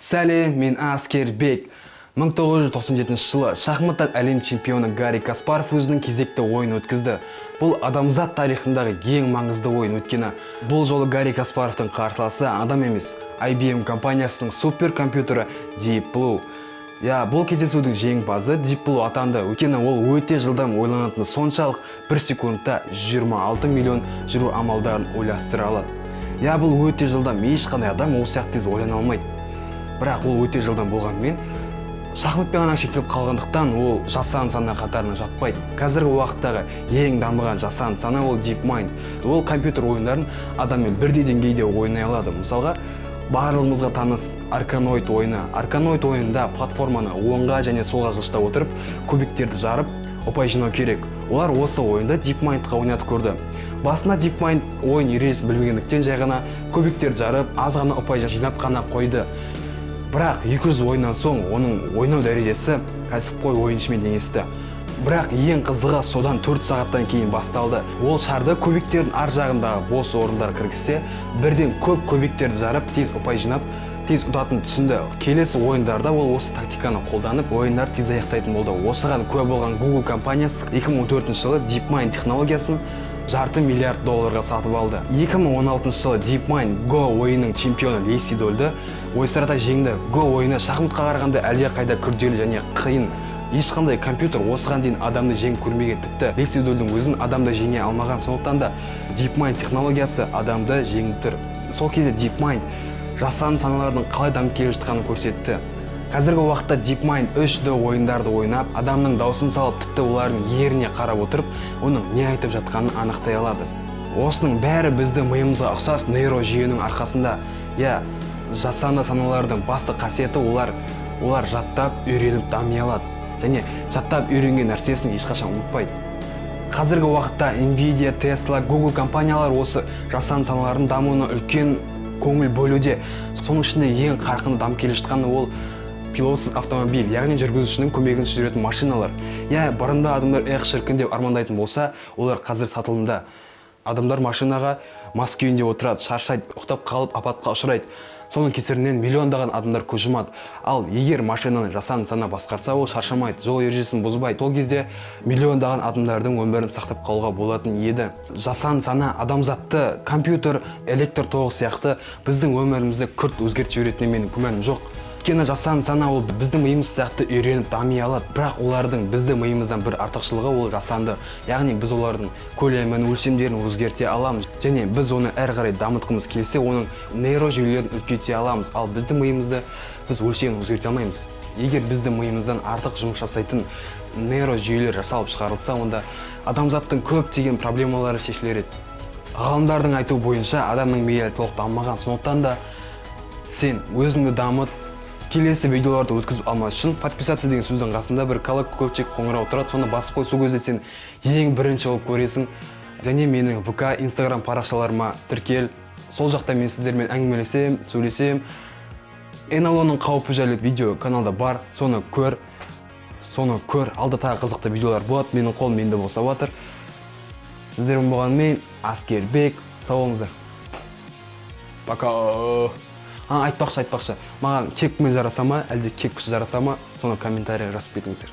Сәлем, мен Аскербек. 1997 жылы шахматтан әлем чемпионы Гарри Каспаров өзінің кезекті ойын өткізді. Бұл адамзат тарихындағы ең маңызды ойын өткені. Бұл жолы Гарри Каспаровтың қарсыласы адам емес, IBM компаниясының суперкомпьютері Deep Blue. Бұл кездесудің жеңімпазы Deep Blue атанды. Өйткені ол өте жылдам ойланатыны соншалық 1 секундта 26 миллион жүру амалдарын ойластыра алады. Бұл өте жылдам, ешқандай адам ол сияқты тез ойлана алмайды. Бірақ ол өте жылдам болғанымен, шахматпен ғана шектеліп қалғандықтан ол жасанды сана қатарына жатпайды. Қазіргі уақыттағы ең дамыған жасанды сана ол DeepMind. Ол компьютер ойындарын адаммен бірдей деңгейде ойнай алады. Мысалға, барлығымызға таныс Arkanoid ойыны. Arkanoid ойынында платформаны оңға және солға жылжыта отырып, кубиктерді жарып, ұпай жинау керек. Олар осы ойында DeepMind-қа ойнатып көрді. Басында DeepMind ойын ережесін білмегендіктен жай ғана кубиктерді жарып, аз ғана ұпай жинап қана қойды. Бірақ 200 ойыннан соң оның ойнау дәрежесі кәсіпқой ойыншымен теңесті. Бірақ ең қызығы содан 4 сағаттан кейін басталды. Ол шарды кубиктердің ар жағындағы бос орындар кіргізсе, бірден көп кубиктерді жарып, тез ұпай жинап, тез ұтатынын түсінді. Келесі ойындарда ол осы тактиканы қолданып, ойындар тез аяқтайтын болды. Осыған куә болған Google компаниясы 2014 жылы DeepMind технологиясын $500 миллиард сатып алды. 2016 жылы DeepMind Go ойынның чемпионы Лейси Дольді ойсырата жеңді. Go ойыны шахматқа қарағанда әлде қайда күрделі және қиын. Ешқандай компьютер осыған дейін адамды жеңіп көрмеген. Тіпті Лейси Дольдің өзін адамды жеңе алмаған. Сондықтан да DeepMind технологиясы адамды жеңіп тұр. Сол кезде DeepMind жасанды саналардың қалай дамып келе жатқанын көрсетті. Қазіргі уақытта DeepMind 3D ойындарды ойнап, адамның дауысын салып, тіпті олардың еріне қарап отырып, оның не айтып жатқанын анықтай алады. Осының бәрі біздің миымызға ұқсас нейрожүйенің арқасында. Жасанды саналардың басты қасиеті олар жаттап, үйреніп дами алады. Және жаттап үйренген нәрсесін ешқашан ұмытпайды. Қазіргі уақытта Nvidia, Tesla, Google компаниялар осы жасанды саналардың дамуына үлкен көңіл бөлуде. Соның ішінде ең қарқынды дамып келе жатқаны ол пилотсыз автомобиль, яғни жүргізушінің көмегінсіз жүретін машиналар. Бұрында адамдар шіркін деп армандайтын болса, олар қазір сатылымда. Адамдар машинаға мас күйінде отырады, шаршайды, ұйықтап қалып апатқа ұшырайды. Соның кесірінен миллиондаған адамдар көз жұмады. Ал егер машинаны жасанды сана басқарса, ол шаршамайды, жол ережесін бұзбайды. Сол кезде миллиондаған адамдардың өмірін сақтап қалуға болатын еді. Жасанды сана адамзатты, компьютер, электр тоғы сияқты біздің өмірімізді күрт өзгертіп жіберетініне менің күмәнім жоқ. Өйткені жасанды сана ол біздің миымыз сияқты үйреніп дами алады. Бірақ олардың біздің миымыздан бір артықшылығы ол жасанды. Яғни біз олардың көлемін, өлшемдерін өзгерте аламыз. Және біз оны әрі қарай дамытқымыз келсе, оның нейрожүйелерін үлкейте аламыз. Ал біздің миымызды біз өлшемін өзгерте алмаймыз. Егер біздің миымыздан артық жұмыс жасайтын нейрожүйелер жасалып шығарылса, онда адамзаттың көптеген проблемалары шешілер еді. Ғалымдардың айтуы бойынша адамның миы толық дамымаған. Сондықтан да сен өзіңді дамыт. Келесі видеоларды өткізіп алмас үшін подписаться деген сөздің қасында бір колокольчик қоңырау тұрады. Соны басып қой, сол кезде сен ең бірінші болып көресің. Және менің ВК, Instagram парақшаларыма тіркел. Сол жақта мен сіздермен әңгімелесем, сөйлесем. NLO-ның қауіпі жайлы видео каналда бар. Соны көр. Алда тағы қызықты видеолар болады. Менің қолым менде болса батыр. Сіздермен болғанмен Аскербек. Сау болыңыздар. Пока. Айтпақшы, маған кек жараса ма, әлде кек жараса ма, соны комментария жазып кетіңіздер.